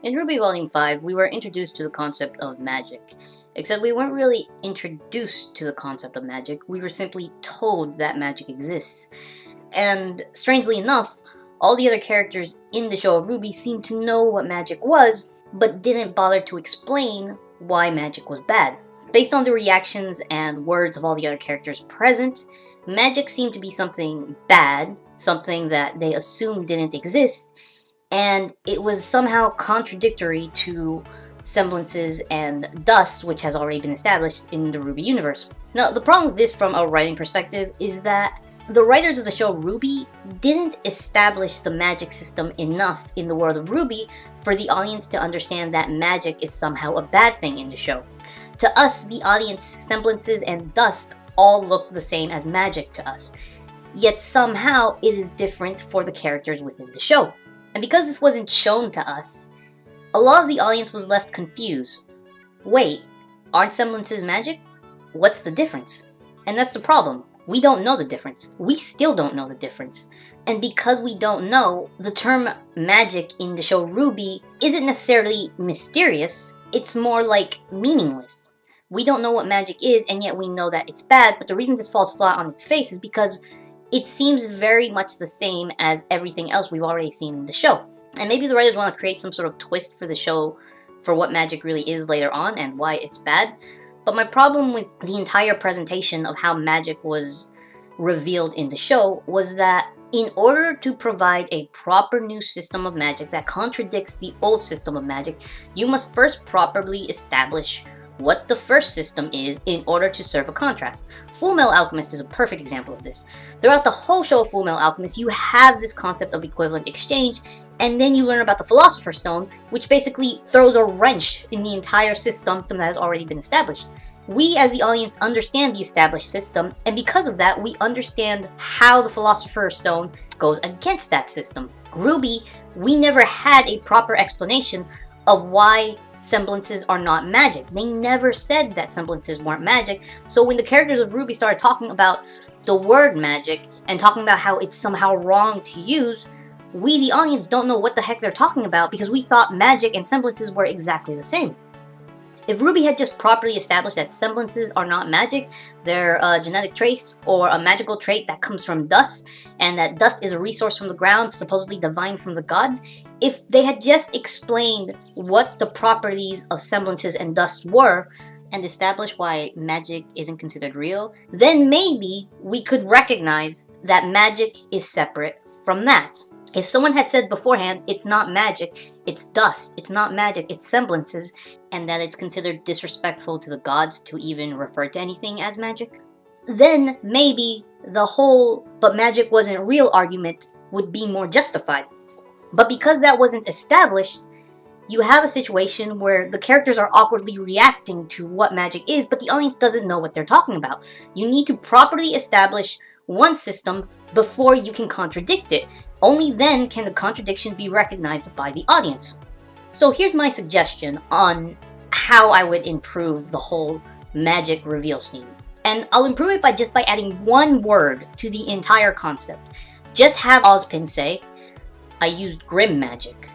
In Rwby Volume 5, we were introduced to the concept of magic. Except we weren't really introduced to the concept of magic, we were simply told that magic exists. And strangely enough, all the other characters in the show of Rwby seemed to know what magic was, but didn't bother to explain why magic was bad. Based on the reactions and words of all the other characters present, magic seemed to be something bad, something that they assumed didn't exist, and it was somehow contradictory to semblances and dust, which has already been established in the Rwby universe. Now, the problem with this from a writing perspective is that the writers of the show Rwby didn't establish the magic system enough in the world of Rwby for the audience to understand that magic is somehow a bad thing in the show. To us, the audience, semblances and dust all look the same as magic to us, yet somehow it is different for the characters within the show. And because this wasn't shown to us, a lot of the audience was left confused. Wait, aren't semblances magic? What's the difference? And that's the problem. We don't know the difference. We still don't know the difference. And because we don't know, the term magic in the show Rwby isn't necessarily mysterious, it's more like meaningless. We don't know what magic is, and yet we know that it's bad, but the reason this falls flat on its face is because it seems very much the same as everything else we've already seen in the show. And maybe the writers want to create some sort of twist for the show for what magic really is later on and why it's bad. But my problem with the entire presentation of how magic was revealed in the show was that in order to provide a proper new system of magic that contradicts the old system of magic, you must first properly establish what the first system is in order to serve a contrast. Fullmetal Alchemist is a perfect example of this. Throughout the whole show of Fullmetal Alchemist, you have this concept of equivalent exchange, and then you learn about the Philosopher's Stone, which basically throws a wrench in the entire system that has already been established. We as the audience understand the established system, and because of that, we understand how the Philosopher's Stone goes against that system. Rwby, we never had a proper explanation of why semblances are not magic. They never said that semblances weren't magic, so when the characters of Rwby started talking about the word magic and talking about how it's somehow wrong to use, we, the audience, don't know what the heck they're talking about because we thought magic and semblances were exactly the same. If Rwby had just properly established that semblances are not magic, they're a genetic trait or a magical trait that comes from dust, and that dust is a resource from the ground, supposedly divine from the gods, if they had just explained what the properties of semblances and dust were, and established why magic isn't considered real, then maybe we could recognize that magic is separate from that. If someone had said beforehand, it's not magic, it's dust, it's not magic, it's semblances, and that it's considered disrespectful to the gods to even refer to anything as magic, then maybe the whole "but magic wasn't real" argument would be more justified. But because that wasn't established, you have a situation where the characters are awkwardly reacting to what magic is, but the audience doesn't know what they're talking about. You need to properly establish one system before you can contradict it. Only then can the contradiction be recognized by the audience. So here's my suggestion on how I would improve the whole magic reveal scene. And I'll improve it by adding one word to the entire concept. Just have Ozpin say, "I used grim magic."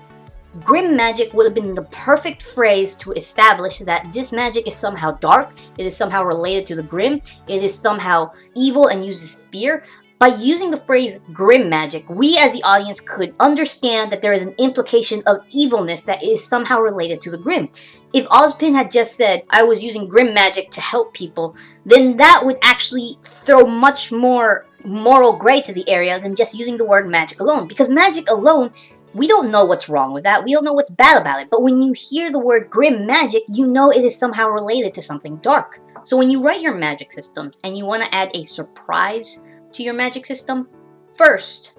Grim magic would have been the perfect phrase to establish that this magic is somehow dark, it is somehow related to the grim, it is somehow evil and uses fear. By using the phrase grim magic, we as the audience could understand that there is an implication of evilness that is somehow related to the grim. If Ozpin had just said, "I was using grim magic to help people," then that would actually throw much more moral gray to the area than just using the word magic alone. Because magic alone, we don't know what's wrong with that, we don't know what's bad about it, but when you hear the word grim magic, you know it is somehow related to something dark. So when you write your magic systems and you want to add a surprise to your magic system, first,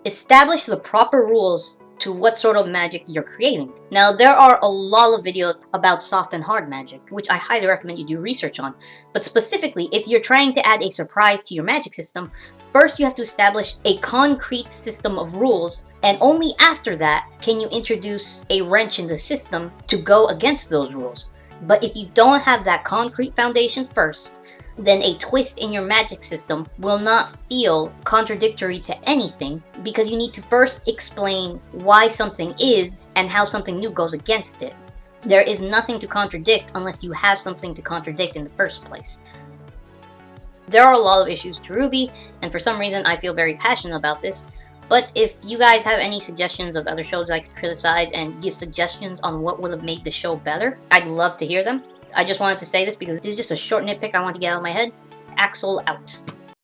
establish the proper rules to what sort of magic you're creating. Now, there are a lot of videos about soft and hard magic, which I highly recommend you do research on. But specifically, if you're trying to add a surprise to your magic system, first you have to establish a concrete system of rules, and only after that can you introduce a wrench in the system to go against those rules. But if you don't have that concrete foundation first, then a twist in your magic system will not feel contradictory to anything, because you need to first explain why something is and how something new goes against it. There is nothing to contradict unless you have something to contradict in the first place. There are a lot of issues to Rwby, and for some reason I feel very passionate about this, but if you guys have any suggestions of other shows I could criticize and give suggestions on what would have made the show better, I'd love to hear them. I just wanted to say this because this is just a short nitpick I want to get out of my head. Axel out.